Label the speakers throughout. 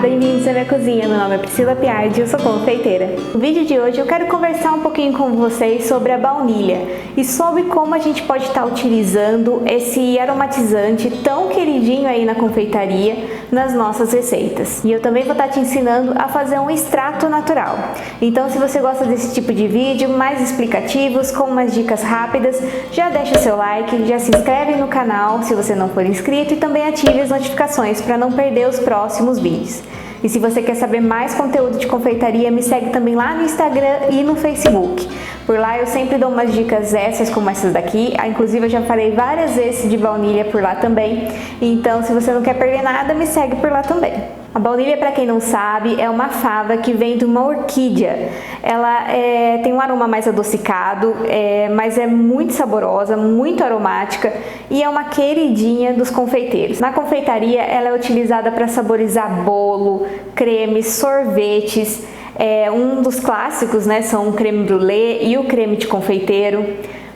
Speaker 1: bem-vindos à minha cozinha. Meu nome é Priscila Piardi e eu sou confeiteira. No vídeo de hoje eu quero conversar um pouquinho com vocês sobre a baunilha e sobre como a gente pode estar utilizando esse aromatizante tão queridinho aí na confeitaria nas nossas receitas. E eu também vou estar te ensinando a fazer um extrato natural. Então, se você gosta desse tipo de vídeo mais explicativos, com umas dicas rápidas, já deixa seu like, já se inscreve no canal se você não for inscrito e também ative as notificações para não perder os próximos vídeos. E se você quer saber mais conteúdo de confeitaria, me segue também lá no Instagram e no Facebook. Por lá eu sempre dou umas dicas extras como essas daqui, inclusive eu já falei várias vezes de baunilha por lá também, então se você não quer perder nada, me segue por lá também. A baunilha, para quem não sabe, é uma fava que vem de uma orquídea. Ela tem um aroma mais adocicado, mas é muito saborosa, muito aromática e é uma queridinha dos confeiteiros. Na confeitaria, ela é utilizada para saborizar bolo, cremes, sorvetes. Um dos clássicos, né, são o creme brulee e o creme de confeiteiro.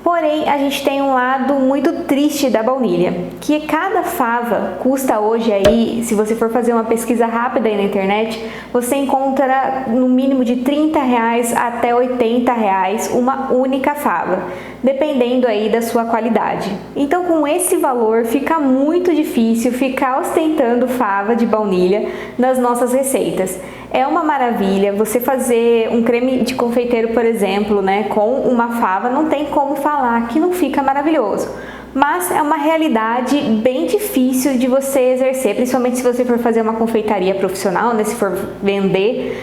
Speaker 1: Porém, a gente tem um lado muito triste da baunilha, que cada fava custa hoje aí, se você for fazer uma pesquisa rápida aí na internet, você encontra no mínimo de R$30 até R$80 uma única fava, dependendo aí da sua qualidade. Então, com esse valor, fica muito difícil ficar ostentando fava de baunilha nas nossas receitas. É uma maravilha você fazer um creme de confeiteiro, por exemplo, né, com uma fava, não tem como falar que não fica maravilhoso. Mas é uma realidade bem difícil de você exercer, principalmente se você for fazer uma confeitaria profissional, né, se for vender,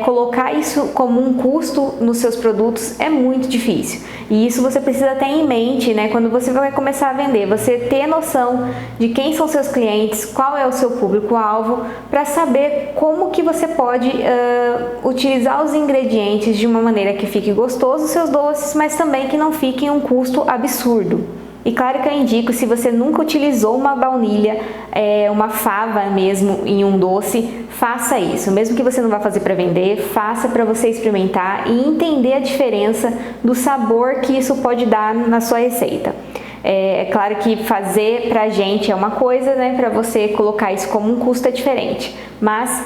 Speaker 1: colocar isso como um custo nos seus produtos é muito difícil. E isso você precisa ter em mente, né, quando você vai começar a vender, você ter noção de quem são seus clientes, qual é o seu público-alvo, para saber como que você pode utilizar os ingredientes de uma maneira que fique gostoso os seus doces, mas também que não fique um custo absurdo. E claro que eu indico, se você nunca utilizou uma baunilha, uma fava mesmo em um doce, faça isso. Mesmo que você não vá fazer para vender, faça para você experimentar e entender a diferença do sabor que isso pode dar na sua receita. É claro que fazer pra gente é uma coisa, né? Para você colocar isso como um custo é diferente. Mas,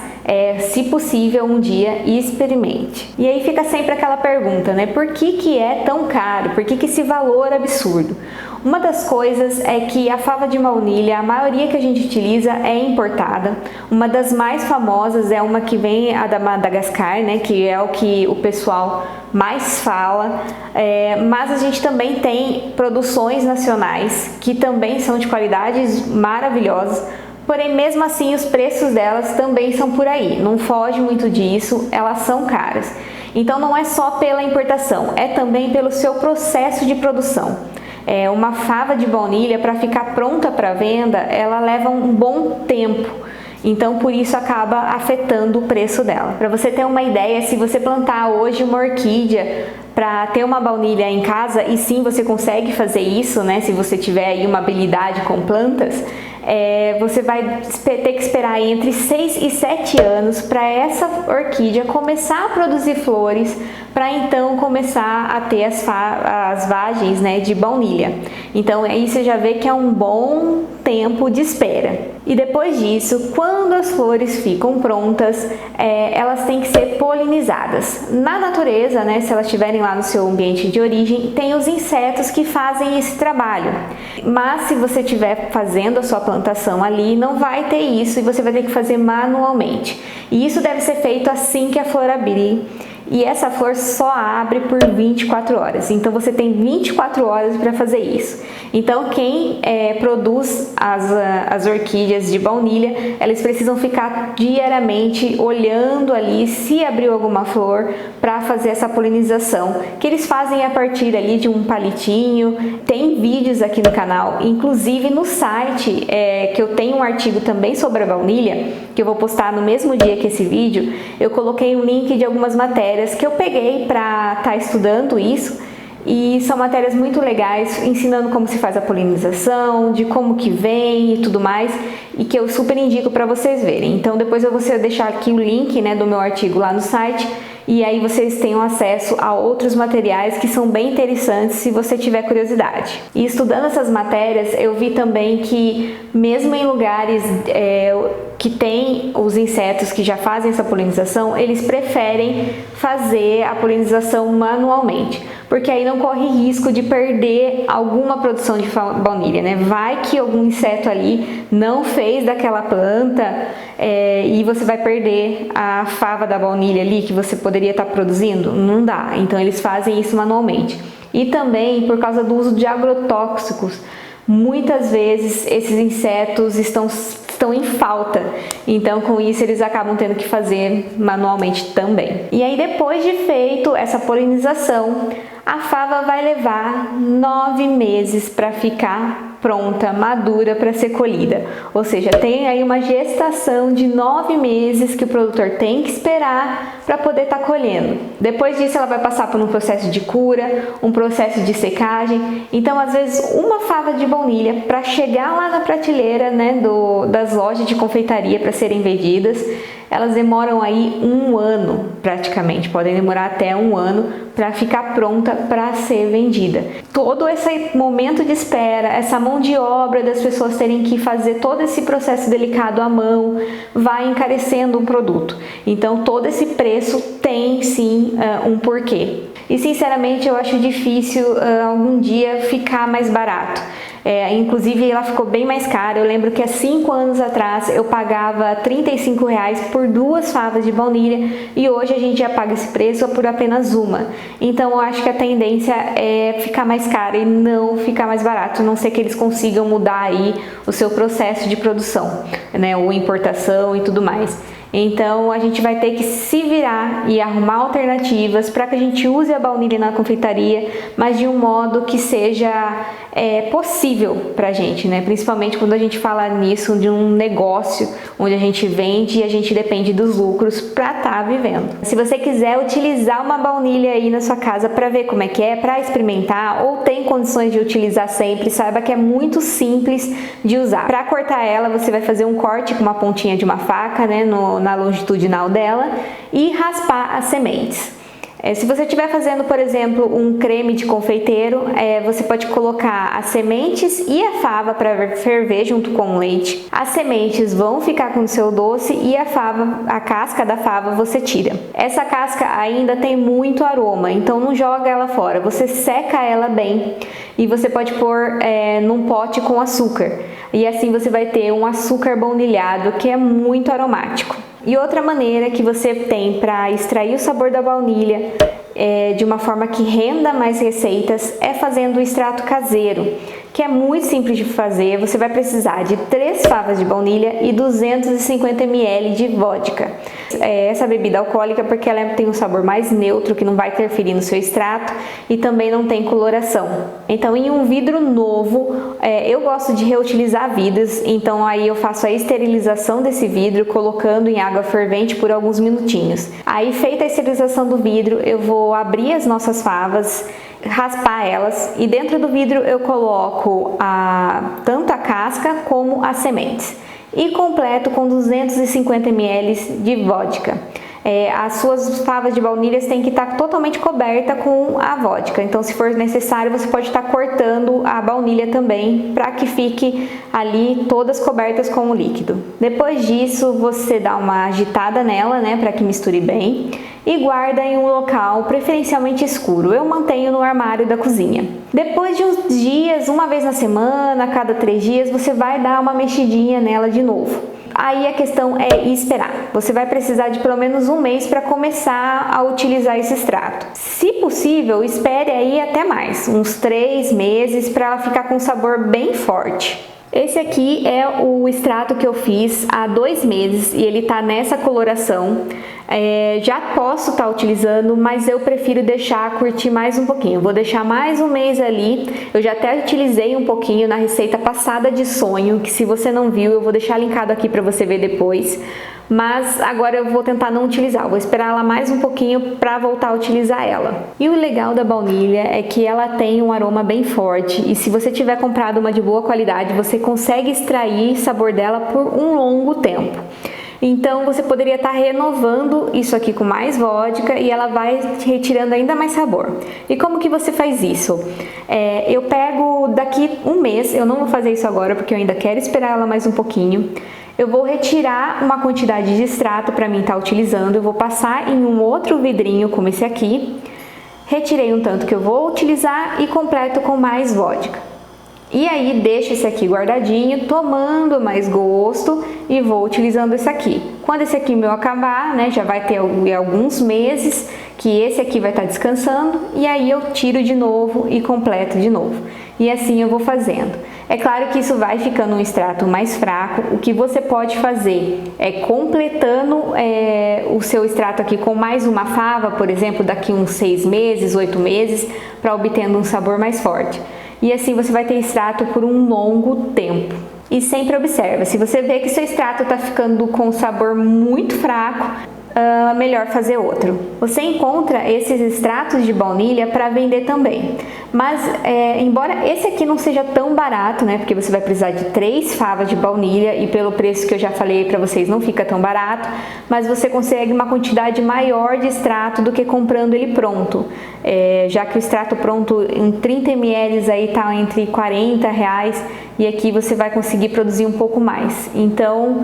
Speaker 1: se possível, um dia experimente. E aí fica sempre aquela pergunta, né? Por que é tão caro? Por que esse valor absurdo? Uma das coisas é que a fava de baunilha, a maioria que a gente utiliza é importada. Uma das mais famosas é uma que vem a da Madagascar, né? Que é o que o pessoal mais fala. Mas a gente também tem produções nacionais que também são de qualidades maravilhosas. Porém, mesmo assim, os preços delas também são por aí, não foge muito disso, elas são caras. Então, não é só pela importação, é também pelo seu processo de produção. Uma fava de baunilha, para ficar pronta para venda, ela leva um bom tempo. Então, por isso acaba afetando o preço dela. Para você ter uma ideia, se você plantar hoje uma orquídea para ter uma baunilha em casa, e sim, você consegue fazer isso, né? Se você tiver aí uma habilidade com plantas, você vai ter que esperar entre 6 e 7 anos para essa orquídea começar a produzir flores, para então começar a ter as vagens, né, de baunilha. Então aí você já vê que é um bom tempo de espera. E depois disso, quando as flores ficam prontas, elas têm que ser polinizadas. Na natureza, né, se elas estiverem lá no seu ambiente de origem, tem os insetos que fazem esse trabalho. Mas se você estiver fazendo a sua plantação ali, não vai ter isso e você vai ter que fazer manualmente. E isso deve ser feito assim que a flor abrir. E essa flor só abre por 24 horas, então você tem 24 horas para fazer isso. Então quem produz as orquídeas de baunilha, elas precisam ficar diariamente olhando ali se abriu alguma flor para fazer essa polinização, que eles fazem a partir ali de um palitinho. Tem vídeos aqui no canal, inclusive no site, que eu tenho um artigo também sobre a baunilha, que eu vou postar no mesmo dia que esse vídeo. Eu coloquei um link de algumas matérias que eu peguei para estar estudando isso, e são matérias muito legais, ensinando como se faz a polinização, de como que vem e tudo mais, e que eu super indico para vocês verem. Então depois eu vou deixar aqui o link, né, do meu artigo lá no site, e aí vocês tenham acesso a outros materiais que são bem interessantes se você tiver curiosidade. E estudando essas matérias, eu vi também que mesmo em lugares que tem os insetos que já fazem essa polinização, eles preferem fazer a polinização manualmente, porque aí não corre risco de perder alguma produção de baunilha, né? Vai que algum inseto ali não fez daquela planta e você vai perder a fava da baunilha ali que você poderia estar produzindo? Não dá, então eles fazem isso manualmente. E também por causa do uso de agrotóxicos, muitas vezes esses insetos estão em falta, então com isso eles acabam tendo que fazer manualmente também. E aí depois de feito essa polinização, a fava vai levar 9 meses para ficar pronta, madura para ser colhida. Ou seja, tem aí uma gestação de 9 meses que o produtor tem que esperar para poder estar colhendo. Depois disso ela vai passar por um processo de cura, um processo de secagem. Então às vezes uma fava de baunilha para chegar lá na prateleira, né, das lojas de confeitaria para serem vendidas, elas demoram aí 1 ano praticamente, podem demorar até 1 ano para ficar pronta para ser vendida. Todo esse momento de espera, essa mão de obra das pessoas terem que fazer todo esse processo delicado à mão, vai encarecendo um produto. Então todo esse preço tem sim um porquê. E sinceramente eu acho difícil algum dia ficar mais barato. Inclusive ela ficou bem mais cara. Eu lembro que há 5 anos atrás eu pagava R$35 por 2 favas de baunilha e hoje a gente já paga esse preço por apenas uma. Então eu acho que a tendência é ficar mais cara e não ficar mais barato, a não ser que eles consigam mudar aí o seu processo de produção, né, ou importação e tudo mais. Então a gente vai ter que se virar e arrumar alternativas para que a gente use a baunilha na confeitaria, mas de um modo que seja possível para a gente, né? Principalmente quando a gente fala nisso de um negócio onde a gente vende e a gente depende dos lucros para estar vivendo. Se você quiser utilizar uma baunilha aí na sua casa para ver como é que é, para experimentar ou tem condições de utilizar sempre, saiba que é muito simples de usar. Para cortar ela, você vai fazer um corte com uma pontinha de uma faca, né, na longitudinal dela e raspar as sementes. Se você estiver fazendo, por exemplo, um creme de confeiteiro, você pode colocar as sementes e a fava para ferver junto com o leite. As sementes vão ficar com o seu doce e a casca da fava você tira. Essa casca ainda tem muito aroma, então não joga ela fora. Você seca ela bem e você pode pôr num pote com açúcar. E assim você vai ter um açúcar baunilhado que é muito aromático. E outra maneira que você tem para extrair o sabor da baunilha de uma forma que renda mais receitas é fazendo o extrato caseiro, que é muito simples de fazer. Você vai precisar de 3 favas de baunilha e 250 ml de vodka. Essa bebida alcoólica porque ela tem um sabor mais neutro, que não vai interferir no seu extrato e também não tem coloração. Então em um vidro novo, eu gosto de reutilizar vidros, então aí eu faço a esterilização desse vidro colocando em água fervente por alguns minutinhos. Aí feita a esterilização do vidro, eu vou abrir as nossas favas, raspar elas e dentro do vidro eu coloco tanto a casca como as sementes e completo com 250 ml de vodka. As suas favas de baunilha têm que estar totalmente coberta com a vodka, então se for necessário você pode estar cortando a baunilha também para que fique ali todas cobertas com o líquido. Depois disso você dá uma agitada nela, né, para que misture bem e guarda em um local preferencialmente escuro. Eu mantenho no armário da cozinha. Depois de uns dias, uma vez na semana, a cada 3 dias, você vai dar uma mexidinha nela de novo. Aí a questão é esperar. Você vai precisar de pelo menos 1 mês para começar a utilizar esse extrato. Se possível, espere aí até mais, uns 3 meses para ela ficar com um sabor bem forte. Esse aqui é o extrato que eu fiz há 2 meses e ele tá nessa coloração. Já posso estar utilizando, mas eu prefiro deixar curtir mais um pouquinho. Vou deixar mais 1 mês ali. Eu já até utilizei um pouquinho na receita passada de sonho, que se você não viu, eu vou deixar linkado aqui para você ver depois. Mas agora eu vou tentar não utilizar, vou esperar ela mais um pouquinho para voltar a utilizar ela. E o legal da baunilha é que ela tem um aroma bem forte e se você tiver comprado uma de boa qualidade, você consegue extrair sabor dela por um longo tempo. Então você poderia estar renovando isso aqui com mais vodka e ela vai retirando ainda mais sabor. E como que você faz isso? Eu pego daqui 1 mês, eu não vou fazer isso agora porque eu ainda quero esperar ela mais um pouquinho. Eu vou retirar uma quantidade de extrato para mim estar utilizando, eu vou passar em um outro vidrinho como esse aqui, retirei um tanto que eu vou utilizar e completo com mais vodka. E aí deixo esse aqui guardadinho, tomando mais gosto e vou utilizando esse aqui. Quando esse aqui meu acabar, né, já vai ter alguns meses que esse aqui vai estar descansando e aí eu tiro de novo e completo de novo. E assim eu vou fazendo. É claro que isso vai ficando um extrato mais fraco. O que você pode fazer é completando o seu extrato aqui com mais uma fava, por exemplo, daqui uns 6 meses, 8 meses, para obtendo um sabor mais forte. E assim você vai ter extrato por um longo tempo. E sempre observa, se você vê que seu extrato está ficando com um sabor muito fraco, melhor fazer outro. Você encontra esses extratos de baunilha para vender também, mas embora esse aqui não seja tão barato, né, porque você vai precisar de 3 favas de baunilha e pelo preço que eu já falei para vocês não fica tão barato, mas você consegue uma quantidade maior de extrato do que comprando ele pronto, já que o extrato pronto em 30 ml aí tá entre R$40 e aqui você vai conseguir produzir um pouco mais. Então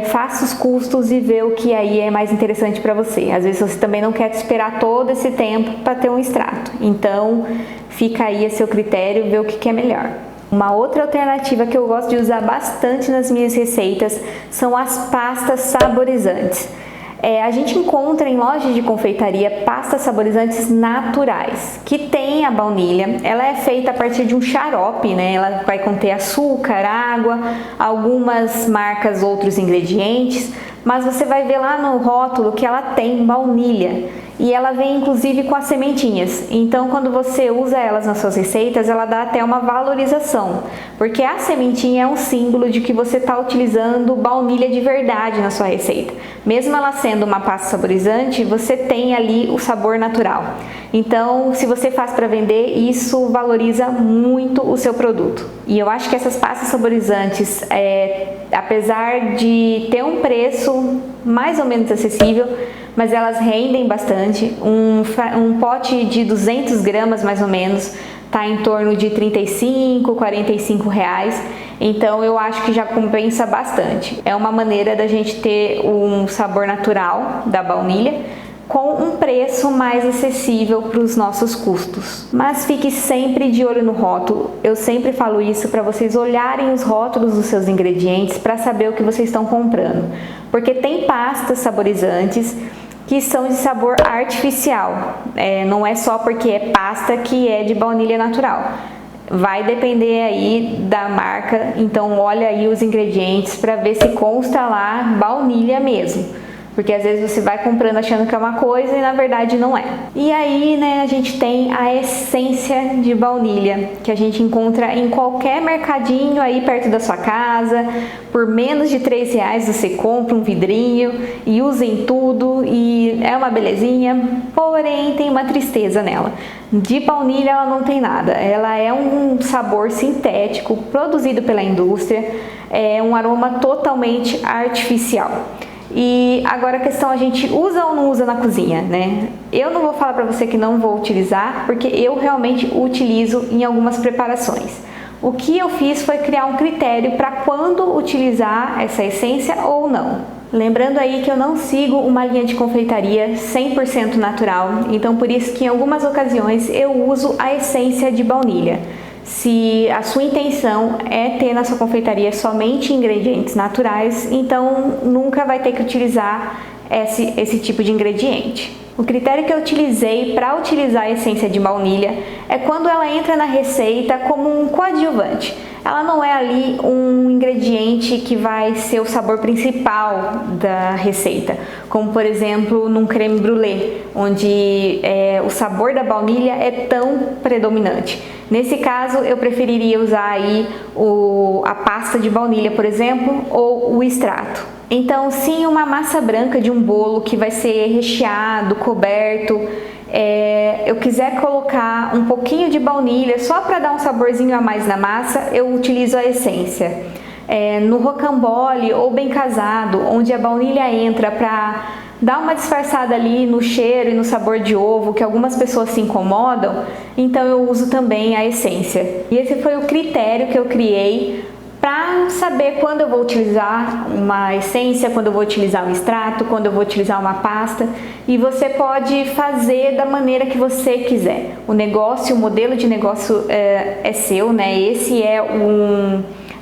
Speaker 1: faça os custos e vê o que aí é mais interessante para você. Às vezes você também não quer esperar todo esse tempo para ter um extrato, então fica aí a seu critério, ver o que é melhor. Uma outra alternativa que eu gosto de usar bastante nas minhas receitas são as pastas saborizantes. A gente encontra em lojas de confeitaria pastas saborizantes naturais, que tem a baunilha. Ela é feita a partir de um xarope, né? Ela vai conter açúcar, água, algumas marcas, outros ingredientes, mas você vai ver lá no rótulo que ela tem baunilha. E ela vem inclusive com as sementinhas, então quando você usa elas nas suas receitas, ela dá até uma valorização, porque a sementinha é um símbolo de que você está utilizando baunilha de verdade na sua receita. Mesmo ela sendo uma pasta saborizante, você tem ali o sabor natural. Então, se você faz para vender, isso valoriza muito o seu produto. E eu acho que essas pastas saborizantes, apesar de ter um preço mais ou menos acessível, mas elas rendem bastante. Um pote de 200 gramas mais ou menos está em torno de R$35, R$45. Então eu acho que já compensa bastante. É uma maneira da gente ter um sabor natural da baunilha com um preço mais acessível para os nossos custos. Mas fique sempre de olho no rótulo. Eu sempre falo isso para vocês olharem os rótulos dos seus ingredientes para saber o que vocês estão comprando. Porque tem pastas saborizantes que são de sabor artificial. Não é só porque é pasta que é de baunilha natural. Vai depender aí da marca, então olha aí os ingredientes para ver se consta lá baunilha mesmo. Porque às vezes você vai comprando achando que é uma coisa e na verdade não é. E aí, né, a gente tem a essência de baunilha, que a gente encontra em qualquer mercadinho aí perto da sua casa. Por menos de R$3 você compra um vidrinho e usa em tudo e é uma belezinha, porém tem uma tristeza nela. De baunilha ela não tem nada, ela é um sabor sintético produzido pela indústria, é um aroma totalmente artificial. E agora a questão, a gente usa ou não usa na cozinha, né? Eu não vou falar para você que não vou utilizar, porque eu realmente utilizo em algumas preparações. O que eu fiz foi criar um critério para quando utilizar essa essência ou não. Lembrando aí que eu não sigo uma linha de confeitaria 100% natural, então por isso que em algumas ocasiões eu uso a essência de baunilha. Se a sua intenção é ter na sua confeitaria somente ingredientes naturais, então nunca vai ter que utilizar esse tipo de ingrediente. O critério que eu utilizei para utilizar a essência de baunilha é quando ela entra na receita como um coadjuvante. Ela não é ali um ingrediente que vai ser o sabor principal da receita, como por exemplo num creme brulee, onde o sabor da baunilha é tão predominante. Nesse caso eu preferiria usar aí a pasta de baunilha, por exemplo, ou o extrato. Então, sim, uma massa branca de um bolo que vai ser recheado, coberto, eu quiser colocar um pouquinho de baunilha só para dar um saborzinho a mais na massa, eu utilizo a essência. No rocambole ou bem casado, onde a baunilha entra para dar uma disfarçada ali no cheiro e no sabor de ovo, que algumas pessoas se incomodam, então eu uso também a essência. E esse foi o critério que eu criei para saber quando eu vou utilizar uma essência, quando eu vou utilizar um extrato, quando eu vou utilizar uma pasta, e você pode fazer da maneira que você quiser. O negócio, o modelo de negócio é seu, né? Esse é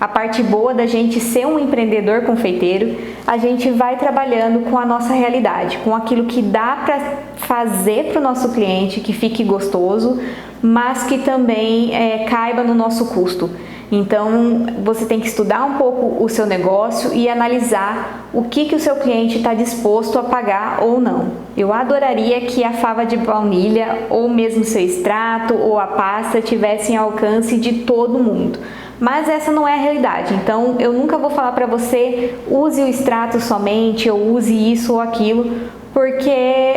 Speaker 1: a parte boa da gente ser um empreendedor confeiteiro. A gente vai trabalhando com a nossa realidade, com aquilo que dá para fazer para o nosso cliente, que fique gostoso, mas que também caiba no nosso custo. Então, você tem que estudar um pouco o seu negócio e analisar o que o seu cliente está disposto a pagar ou não. Eu adoraria que a fava de baunilha, ou mesmo seu extrato, ou a pasta, tivessem ao alcance de todo mundo. Mas essa não é a realidade, então eu nunca vou falar para você, use o extrato somente, ou use isso ou aquilo, porque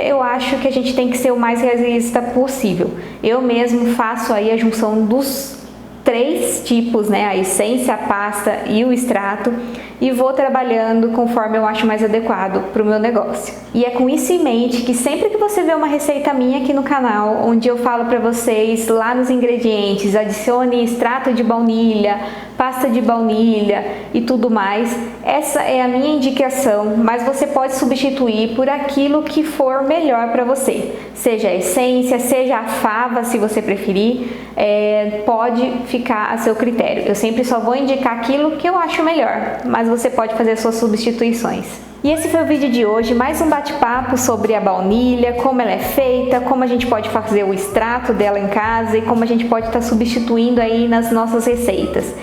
Speaker 1: eu acho que a gente tem que ser o mais realista possível. Eu mesmo faço aí a junção dos 3 tipos, né? A essência, a pasta e o extrato, e vou trabalhando conforme eu acho mais adequado para o meu negócio. E é com isso em mente que sempre que você vê uma receita minha aqui no canal, onde eu falo para vocês lá nos ingredientes, adicione extrato de baunilha, pasta de baunilha e tudo mais, essa é a minha indicação, mas você pode substituir por aquilo que for melhor para você, seja a essência, seja a fava, se você preferir, pode ficar a seu critério. Eu sempre só vou indicar aquilo que eu acho melhor, mas você pode fazer suas substituições. E esse foi o vídeo de hoje, mais um bate-papo sobre a baunilha, como ela é feita, como a gente pode fazer o extrato dela em casa e como a gente pode estar substituindo aí nas nossas receitas.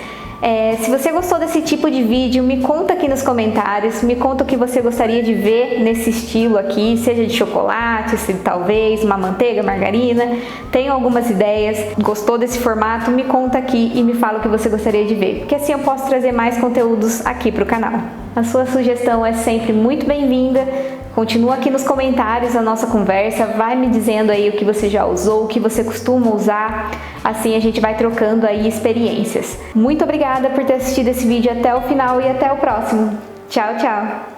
Speaker 1: Se você gostou desse tipo de vídeo, me conta aqui nos comentários, me conta o que você gostaria de ver nesse estilo aqui, seja de chocolate, se talvez uma manteiga, margarina, tem algumas ideias, gostou desse formato, me conta aqui e me fala o que você gostaria de ver, porque assim eu posso trazer mais conteúdos aqui para o canal. A sua sugestão é sempre muito bem-vinda. Continua aqui nos comentários a nossa conversa, vai me dizendo aí o que você já usou, o que você costuma usar, assim a gente vai trocando aí experiências. Muito obrigada por ter assistido esse vídeo até o final e até o próximo. Tchau, tchau!